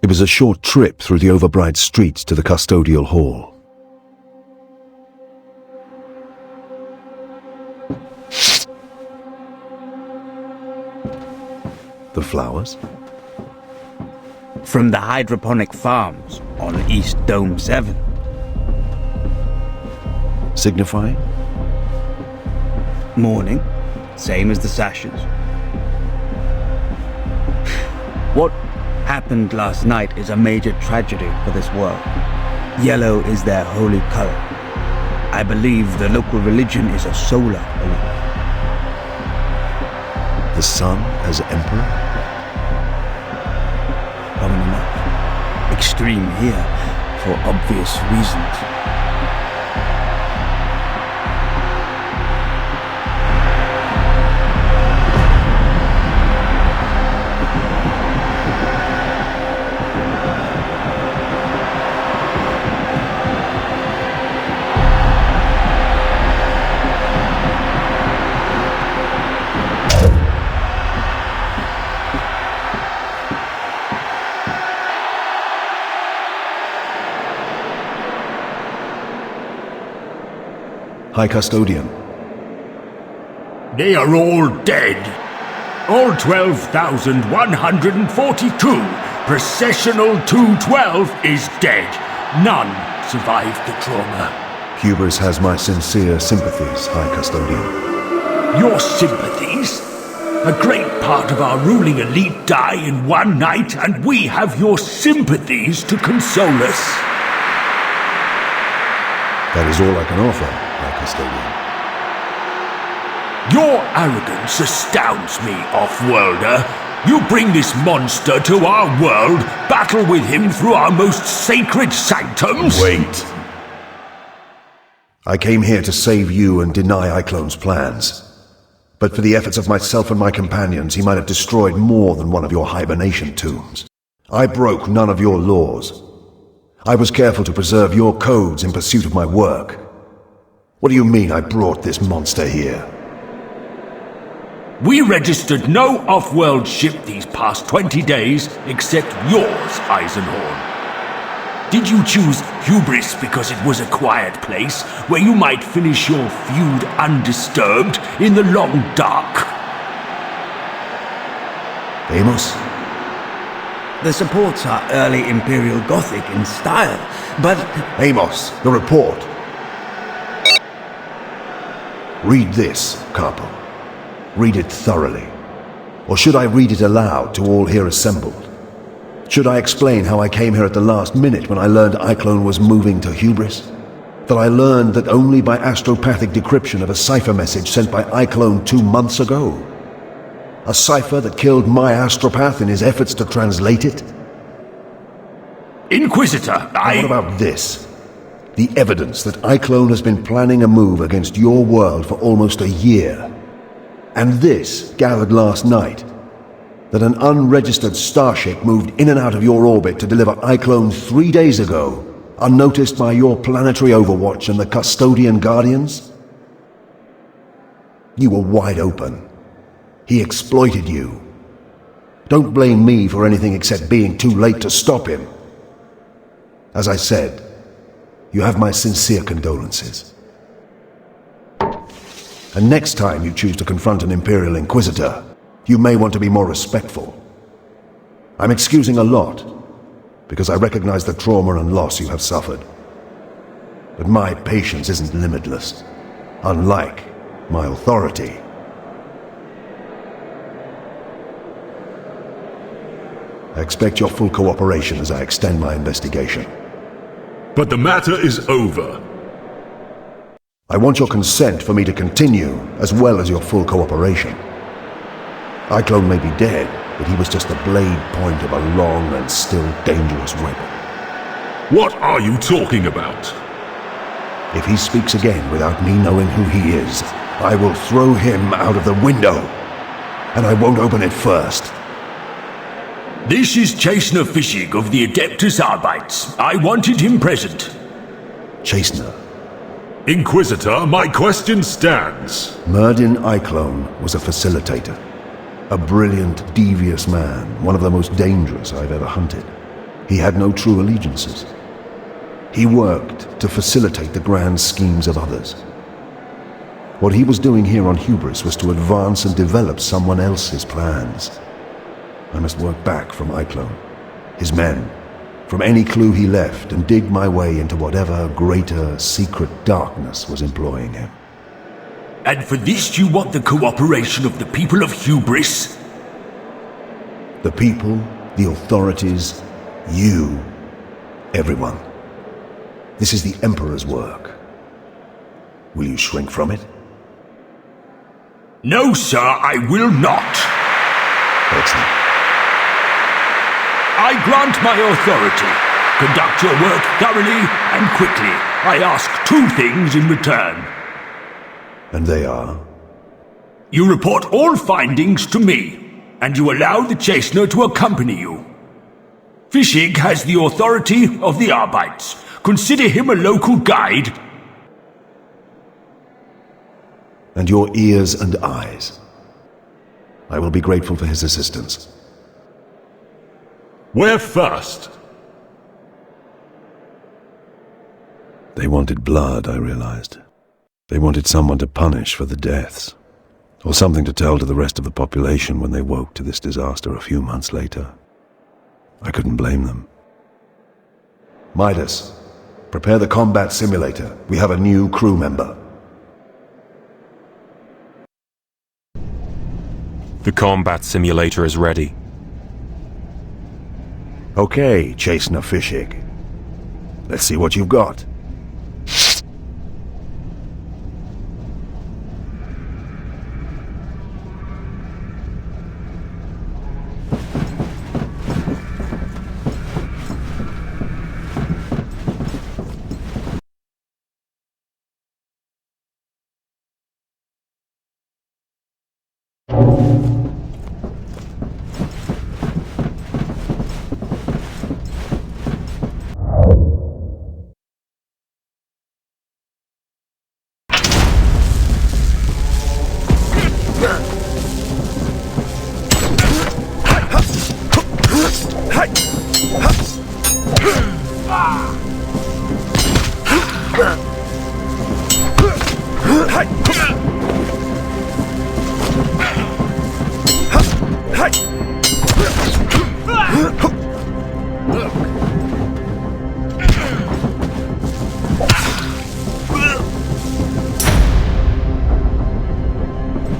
It was a short trip through the overbright streets to the custodial hall. The flowers? From the hydroponic farms on East Dome 7. Signifying? Morning, same as the sashes. What happened last night is a major tragedy for this world. Yellow is their holy color. I believe the local religion is a solar belief. The sun as emperor? Common enough. Extreme here, for obvious reasons. High Custodian. They are all dead. All 12,142. Processional 212 is dead. None survived the trauma. Hubris has my sincere sympathies, High Custodian. Your sympathies? A great part of our ruling elite die in one night, and we have your sympathies to console us. That is all I can offer, High Custodian. Your arrogance astounds me, Off-Worlder. You bring this monster to our world, battle with him through our most sacred sanctums? Wait. I came here to save you and deny Iclone's plans. But for the efforts of myself and my companions, he might have destroyed more than one of your hibernation tombs. I broke none of your laws. I was careful to preserve your codes in pursuit of my work. What do you mean I brought this monster here? We registered no off-world ship these past 20 days, except yours, Eisenhorn. Did you choose Hubris because it was a quiet place, where you might finish your feud undisturbed in the long dark? Amos? The supports are early Imperial Gothic in style, but... Amos, the report. Read this, Capo. Read it thoroughly. Or should I read it aloud to all here assembled? Should I explain how I came here at the last minute when I learned Iclone was moving to Hubris? That I learned that only by astropathic decryption of a cipher message sent by Iclone 2 months ago? A cipher that killed my astropath in his efforts to translate it? Inquisitor, And what about this? The evidence that Iclone has been planning a move against your world for almost a year. And this, gathered last night, that an unregistered starship moved in and out of your orbit to deliver Iclone 3 days ago, unnoticed by your planetary overwatch and the Custodian Guardians? You were wide open. He exploited you. Don't blame me for anything except being too late to stop him. As I said, you have my sincere condolences. And next time you choose to confront an Imperial Inquisitor, you may want to be more respectful. I'm excusing a lot, because I recognize the trauma and loss you have suffered. But my patience isn't limitless, unlike my authority. I expect your full cooperation as I extend my investigation. But the matter is over. I want your consent for me to continue, as well as your full cooperation. Iclone may be dead, but he was just the blade point of a long and still dangerous weapon. What are you talking about? If he speaks again without me knowing who he is, I will throw him out of the window. And I won't open it first. This is Chastener Fischig of the Adeptus Arbites. I wanted him present. Chastener. Inquisitor, my question stands. Merdin Iclone was a facilitator. A brilliant, devious man, one of the most dangerous I've ever hunted. He had no true allegiances. He worked to facilitate the grand schemes of others. What he was doing here on Hubris was to advance and develop someone else's plans. I must work back from Eiklon, his men, from any clue he left, and dig my way into whatever greater secret darkness was employing him. And for this you want the cooperation of the people of Hubris? The people, the authorities, you, everyone. This is the Emperor's work. Will you shrink from it? No, sir, I will not. Excellent. I grant my authority. Conduct your work thoroughly and quickly. I ask 2 things in return. And they are? You report all findings to me, and you allow the Chastener to accompany you. Fischig has the authority of the Arbites. Consider him a local guide. And your ears and eyes. I will be grateful for his assistance. Where first? They wanted blood, I realized. They wanted someone to punish for the deaths, or something to tell to the rest of the population when they woke to this disaster a few months later. I couldn't blame them. Midas, prepare the combat simulator. We have a new crew member. The combat simulator is ready. Okay, Chastener Fischig. Let's see what you've got.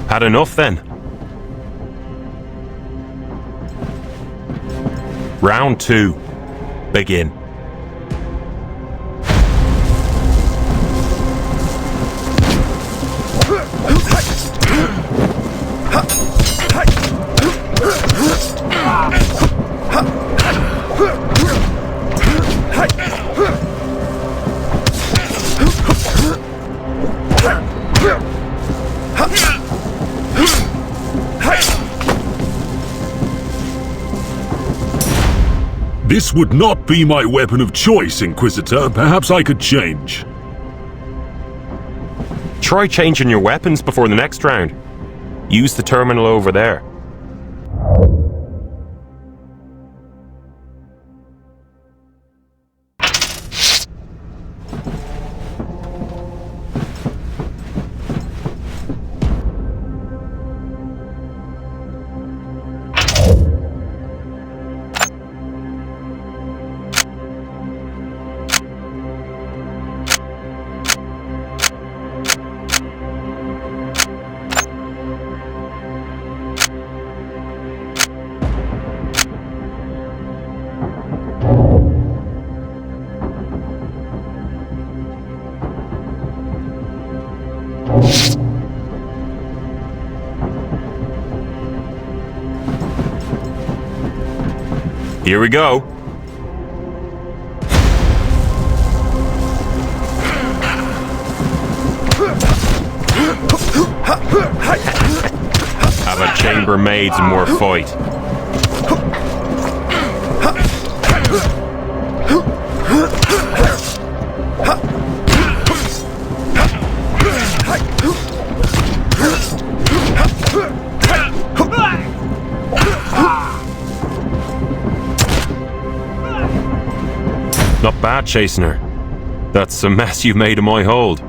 Had enough then? Round 2. Begin. This would not be my weapon of choice, Inquisitor. Perhaps I could change. Try changing your weapons before the next round. Use the terminal over there. Here we go. Have a chambermaids and more fight. bad chasing her. That's a mess you've made of my hold.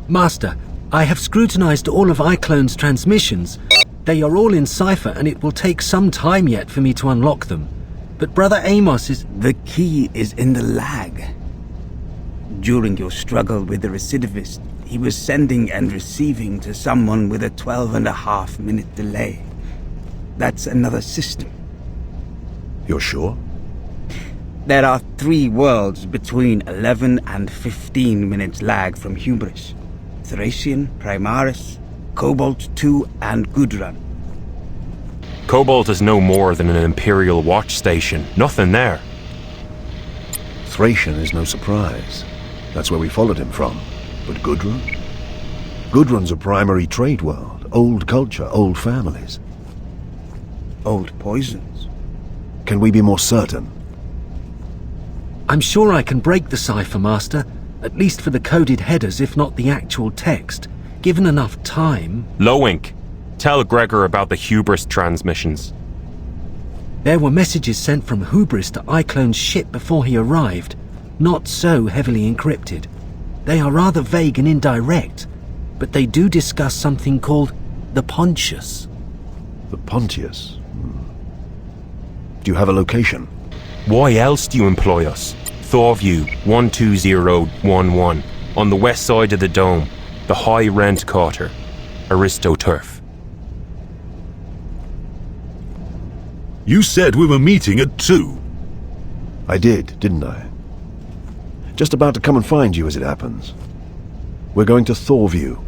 Master, I have scrutinized all of iClone's transmissions. They are all in cipher, and it will take some time yet for me to unlock them. But Brother Amos is... The key is in the lag. During your struggle with the recidivist, he was sending and receiving to someone with a 12.5-minute delay. That's another system. You're sure? There are 3 worlds between 11 and 15 minutes lag from Hubris. Thracian, Primaris, Cobalt 2, and Gudrun. Cobalt is no more than an Imperial watch station. Nothing there. Thracian is no surprise. That's where we followed him from. But Gudrun? Gudrun's a primary trade world. Old culture, old families. Old poisons. Can we be more certain? I'm sure I can break the cipher, Master. At least for the coded headers, if not the actual text. Given enough time... Lowink, tell Gregor about the Hubris transmissions. There were messages sent from Hubris to iClone's ship before he arrived. Not so heavily encrypted. They are rather vague and indirect, but they do discuss something called the Pontius. The Pontius? Do you have a location? Why else do you employ us? Thorview 12011, on the west side of the dome, the high rent quarter, Aristoturf. You said we were meeting at 2. I did, didn't I? Just about to come and find you as it happens. We're going to Thorview.